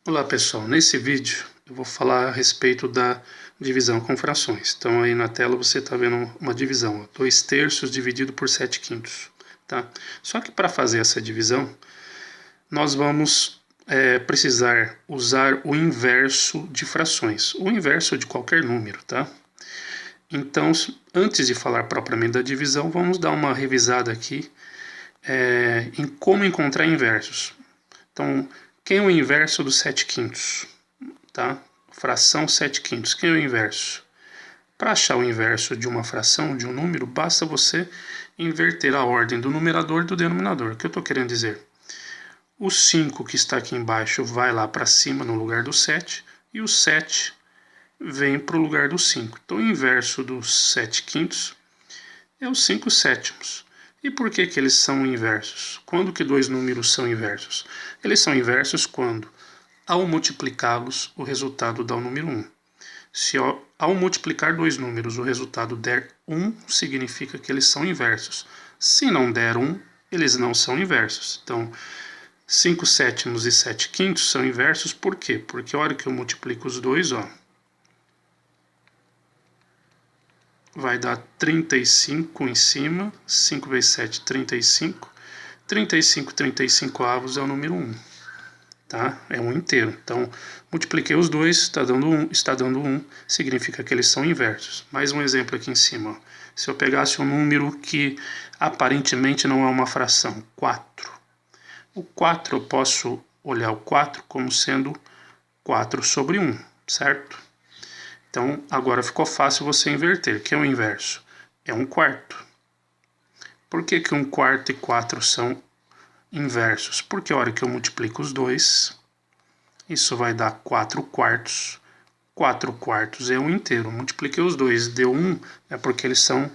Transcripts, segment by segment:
Olá pessoal, nesse vídeo eu vou falar a respeito da divisão com frações. Então aí na tela você está vendo uma divisão, 2/3 dividido por 7/5, tá? Só que para fazer essa divisão, nós vamos precisar usar o inverso de frações, o inverso de qualquer número, tá? Então, antes de falar propriamente da divisão, vamos dar uma revisada aqui em como encontrar inversos. Então, quem é o inverso do 7/5? Tá? Fração 7/5. Quem é o inverso? Para achar o inverso de uma fração, de um número, basta você inverter a ordem do numerador e do denominador. O que eu estou querendo dizer? O 5 que está aqui embaixo vai lá para cima no lugar do 7 e o 7 vem para o lugar do 5. Então o inverso do 7/5 é o 5/7. E por que eles são inversos? Quando que dois números são inversos? Eles são inversos quando, ao multiplicá-los, o resultado dá o número 1. Se ao multiplicar dois números o resultado der 1, significa que eles são inversos. Se não der 1, eles não são inversos. Então, 5/7 e 7/5 são inversos por quê? Porque a hora que eu multiplico os dois, vai dar 35 em cima, 5 vezes 7, 35. 35 avos é o número 1, tá? É um inteiro. Então, multipliquei os dois, está dando 1, significa que eles são inversos. Mais um exemplo aqui em cima. Se eu pegasse um número que aparentemente não é uma fração, 4. O 4, eu posso olhar o 4 como sendo 4 sobre 1, certo? Então, agora ficou fácil você inverter. O que é o inverso? É 1/4. Por que 1/4 e 4 são inversos? Porque a hora que eu multiplico os dois, isso vai dar 4/4. 4/4 é um inteiro. Multipliquei os dois, deu 1, é porque eles são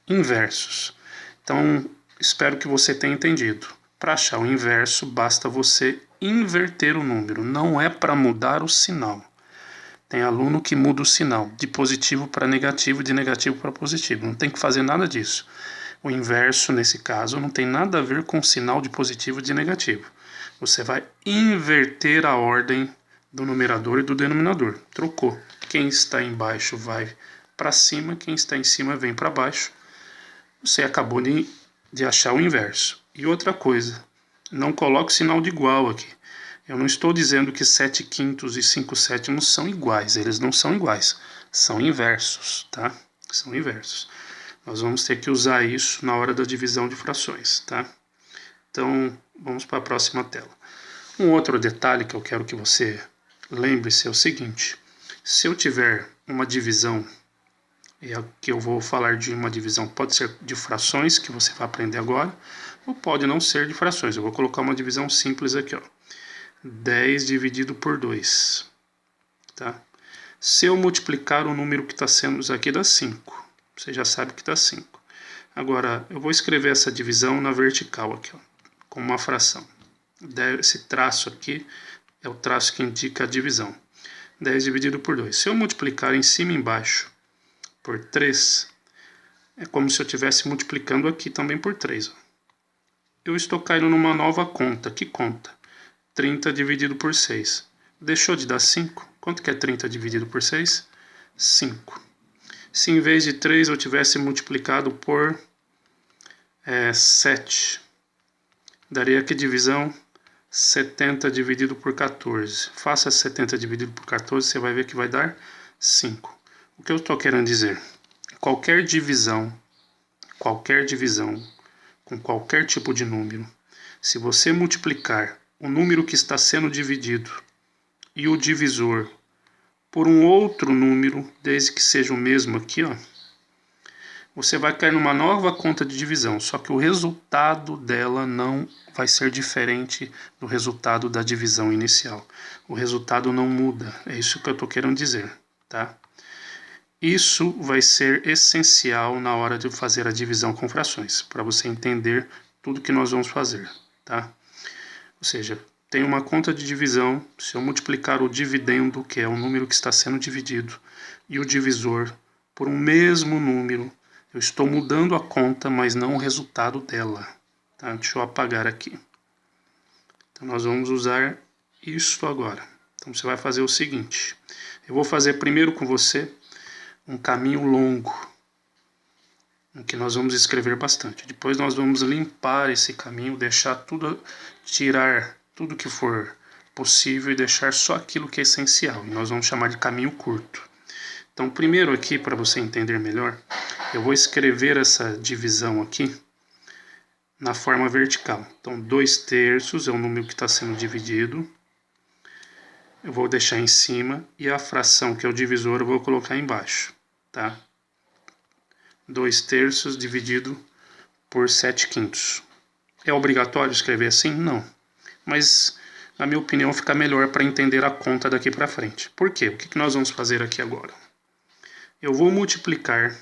inversos. Então, espero que você tenha entendido. Para achar o inverso, basta você inverter o número. Não é para mudar o sinal. Tem aluno que muda o sinal de positivo para negativo, de negativo para positivo. Não tem que fazer nada disso. O inverso, nesse caso, não tem nada a ver com o sinal de positivo e de negativo. Você vai inverter a ordem do numerador e do denominador. Trocou. Quem está embaixo vai para cima, quem está em cima vem para baixo. Você acabou de achar o inverso. E outra coisa, não coloque o sinal de igual aqui. Eu não estou dizendo que 7/5 e 5/7 são iguais, eles não são iguais, são inversos, tá? São inversos. Nós vamos ter que usar isso na hora da divisão de frações, tá? Então, vamos para a próxima tela. Um outro detalhe que eu quero que você lembre-se é o seguinte: se eu tiver uma divisão, e aqui eu vou falar de uma divisão, pode ser de frações, que você vai aprender agora, ou pode não ser de frações. Eu vou colocar uma divisão simples aqui, 10 dividido por 2, tá? Se eu multiplicar o número que está sendo, isso aqui dá 5. Você já sabe que dá 5. Agora, eu vou escrever essa divisão na vertical aqui, como uma fração. Esse traço aqui é o traço que indica a divisão. 10 dividido por 2. Se eu multiplicar em cima e embaixo por 3, é como se eu estivesse multiplicando aqui também por 3. Eu estou caindo numa nova conta. Que conta? 30 dividido por 6. Deixou de dar 5? Quanto que é 30 dividido por 6? 5. Se em vez de 3 eu tivesse multiplicado por 7, daria que divisão? 70 dividido por 14. Faça 70 dividido por 14, você vai ver que vai dar 5. O que eu estou querendo dizer? Qualquer divisão com qualquer tipo de número, se você multiplicar o número que está sendo dividido e o divisor por um outro número, desde que seja o mesmo aqui, você vai cair numa nova conta de divisão, só que o resultado dela não vai ser diferente do resultado da divisão inicial. O resultado não muda, é isso que eu estou querendo dizer, tá? Isso vai ser essencial na hora de fazer a divisão com frações, para você entender tudo que nós vamos fazer, tá? Ou seja, tem uma conta de divisão, se eu multiplicar o dividendo, que é o número que está sendo dividido, e o divisor por um mesmo número, eu estou mudando a conta, mas não o resultado dela. Tá? Deixa eu apagar aqui. Então nós vamos usar isso agora. Então você vai fazer o seguinte, eu vou fazer primeiro com você um caminho longo, em que nós vamos escrever bastante. Depois nós vamos limpar esse caminho, deixar tudo, tirar tudo que for possível e deixar só aquilo que é essencial. E nós vamos chamar de caminho curto. Então primeiro aqui, para você entender melhor, eu vou escrever essa divisão aqui na forma vertical. Então 2/3 é o número que está sendo dividido. Eu vou deixar em cima e a fração, que é o divisor, eu vou colocar embaixo, tá? 2/3 dividido por 7/5. É obrigatório escrever assim? Não. Mas, na minha opinião, fica melhor para entender a conta daqui para frente. Por quê? O que nós vamos fazer aqui agora? Eu vou multiplicar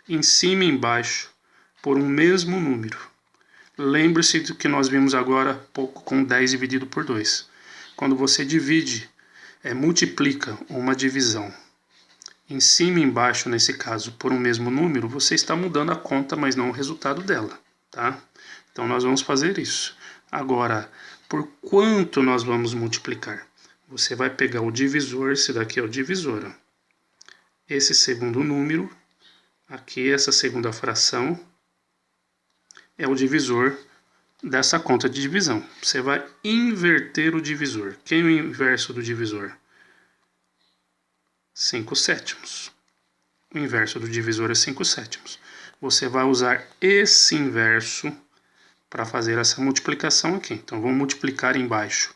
em cima e embaixo por um mesmo número. Lembre-se do que nós vimos agora há pouco com 10 dividido por 2. Quando você divide, multiplica uma divisão em cima e embaixo, nesse caso, por um mesmo número, você está mudando a conta, mas não o resultado dela, tá? Então nós vamos fazer isso. Agora, por quanto nós vamos multiplicar? Você vai pegar o divisor, esse daqui é o divisor, ó. Esse segundo número, aqui essa segunda fração, é o divisor dessa conta de divisão. Você vai inverter o divisor. Quem é o inverso do divisor? 5/7. O inverso do divisor é 5/7. Você vai usar esse inverso para fazer essa multiplicação aqui. Então, vou multiplicar embaixo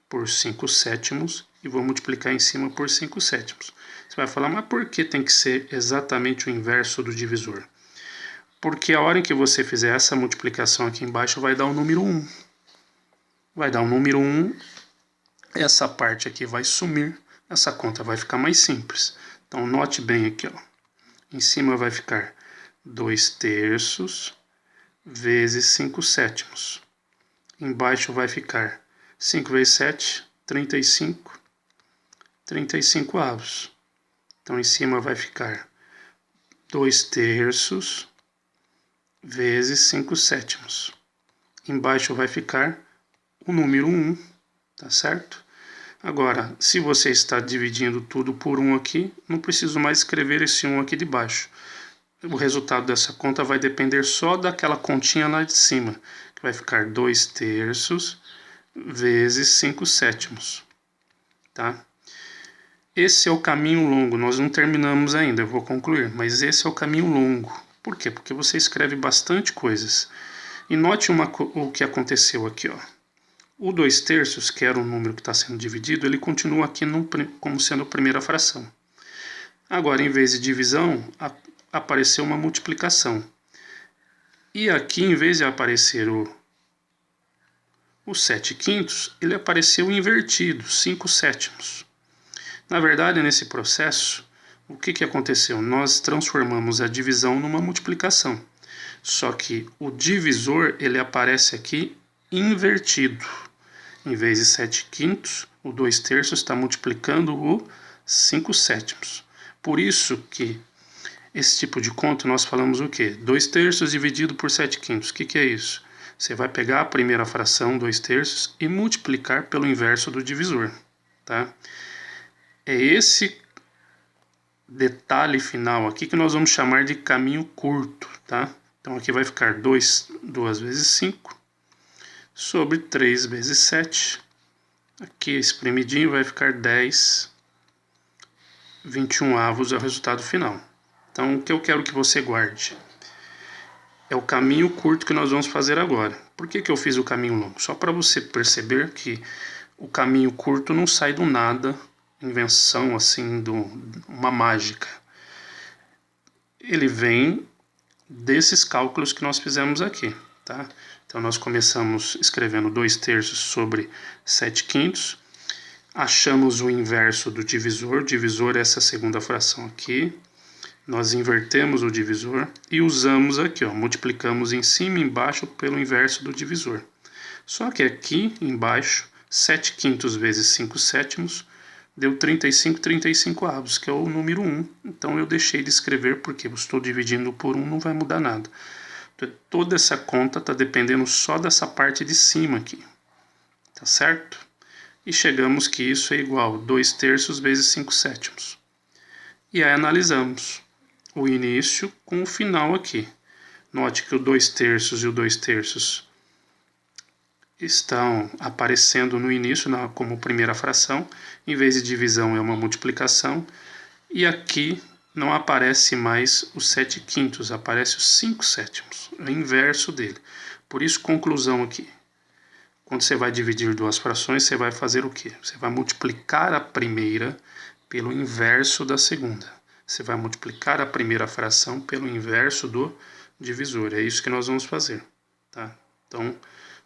por 5/7 e vou multiplicar em cima por 5/7. Você vai falar, mas por que tem que ser exatamente o inverso do divisor? Porque a hora em que você fizer essa multiplicação aqui embaixo vai dar o número 1. Vai dar o número 1, essa parte aqui vai sumir, essa conta vai ficar mais simples. Então note bem aqui, ó. Em cima vai ficar 2/3 vezes 5/7. Embaixo vai ficar 5 vezes 7, 35, 35 avos. Então em cima vai ficar 2/3 vezes 5/7. Embaixo vai ficar o número 1, tá certo? Agora, se você está dividindo tudo por 1 aqui, não preciso mais escrever esse 1 aqui de baixo. O resultado dessa conta vai depender só daquela continha lá de cima, que vai ficar 2/3 vezes 5/7, tá? Esse é o caminho longo, nós não terminamos ainda, eu vou concluir, mas esse é o caminho longo. Por quê? Porque você escreve bastante coisas. E note o que aconteceu aqui, ó. O 2/3, que era o número que está sendo dividido, ele continua aqui como sendo a primeira fração. Agora, em vez de divisão, apareceu uma multiplicação. E aqui, em vez de aparecer o 7/5, ele apareceu invertido, 5/7. Na verdade, nesse processo, o que aconteceu? Nós transformamos a divisão numa multiplicação. Só que o divisor, ele aparece aqui invertido. Em vez de 7/5, o 2/3 está multiplicando o 5/7. Por isso que esse tipo de conta nós falamos o quê? 2/3 dividido por 7/5. O que é isso? Você vai pegar a primeira fração, 2/3, e multiplicar pelo inverso do divisor, tá? É esse detalhe final aqui que nós vamos chamar de caminho curto, tá? Então aqui vai ficar 2 vezes 5 sobre 3 vezes 7. Aqui espremidinho vai ficar 10, 21 avos é o resultado final. Então o que eu quero que você guarde é o caminho curto que nós vamos fazer agora. Por que eu fiz o caminho longo? Só para você perceber que o caminho curto não sai do nada, invenção assim, uma mágica. Ele vem desses cálculos que nós fizemos aqui, tá? Então nós começamos escrevendo 2/3 sobre 7/5, achamos o inverso do divisor, divisor é essa segunda fração aqui, nós invertemos o divisor e usamos aqui, ó, multiplicamos em cima e embaixo pelo inverso do divisor. Só que aqui embaixo, 7/5 vezes 5/7 deu 35 avos, que é o número 1. Então eu deixei de escrever porque eu estou dividindo por 1, não vai mudar nada. Toda essa conta está dependendo só dessa parte de cima aqui, tá certo? e chegamos que isso é igual a 2/3 vezes 5/7. E aí analisamos o início com o final aqui. Note que o 2/3 e o 2/3 estão aparecendo no início como primeira fração, em vez de divisão é uma multiplicação, e aqui não aparece mais os 7/5, aparece os 5/7, é o inverso dele. Por isso, conclusão aqui. Quando você vai dividir duas frações, você vai fazer o quê? Você vai multiplicar a primeira pelo inverso da segunda. Você vai multiplicar a primeira fração pelo inverso do divisor. É isso que nós vamos fazer, tá? Então,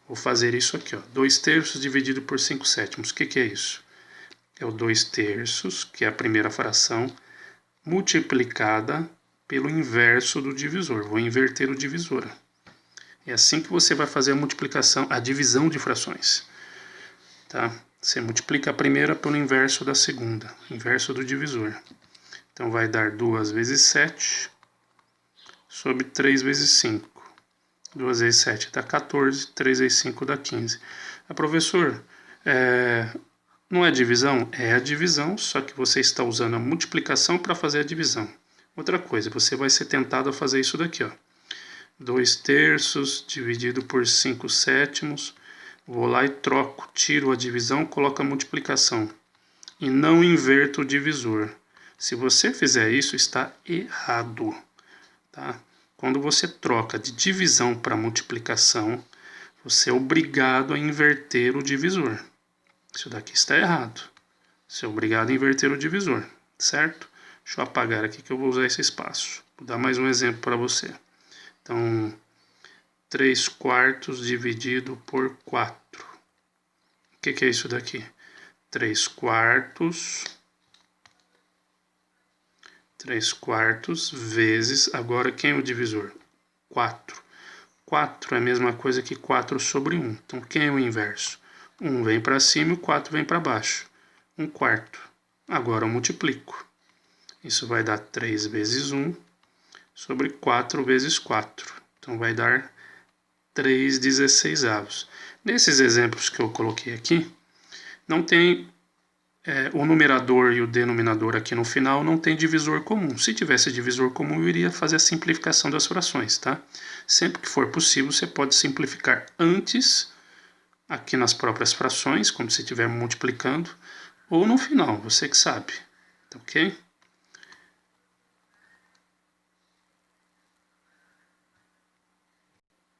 vou fazer isso aqui, ó. 2/3 dividido por 5/7. O que é isso? É o 2/3, que é a primeira fração, multiplicada pelo inverso do divisor. Vou inverter o divisor. É assim que você vai fazer a multiplicação, a divisão de frações. Tá? Você multiplica a primeira pelo inverso da segunda, inverso do divisor. Então vai dar 2 vezes 7 sobre 3 vezes 5. 2 vezes 7 dá 14, 3 vezes 5 dá 15. Professor, não é divisão? É a divisão, só que você está usando a multiplicação para fazer a divisão. Outra coisa, você vai ser tentado a fazer isso daqui, ó. 2/3 dividido por 5/7. Vou lá e troco, tiro a divisão, coloco a multiplicação. E não inverto o divisor. Se você fizer isso, está errado. Tá? Quando você troca de divisão para multiplicação, você é obrigado a inverter o divisor. Isso daqui está errado. Você é obrigado a inverter o divisor, certo? Deixa eu apagar aqui que eu vou usar esse espaço. Vou dar mais um exemplo para você. Então, 3/4 dividido por 4. O que é isso daqui? 3/4 vezes, agora quem é o divisor? 4. 4 é a mesma coisa que 4 sobre 1. Então, quem é o inverso? 1 vem para cima e o 4 vem para baixo. 1/4. Agora eu multiplico. Isso vai dar 3 vezes 1 sobre 4 vezes 4. Então, vai dar 3/16. Nesses exemplos que eu coloquei aqui, não tem o numerador e o denominador aqui no final, não tem divisor comum. Se tivesse divisor comum, eu iria fazer a simplificação das frações, tá? Sempre que for possível, você pode simplificar antes, aqui nas próprias frações, quando você estiver multiplicando, ou no final, você que sabe, tá ok?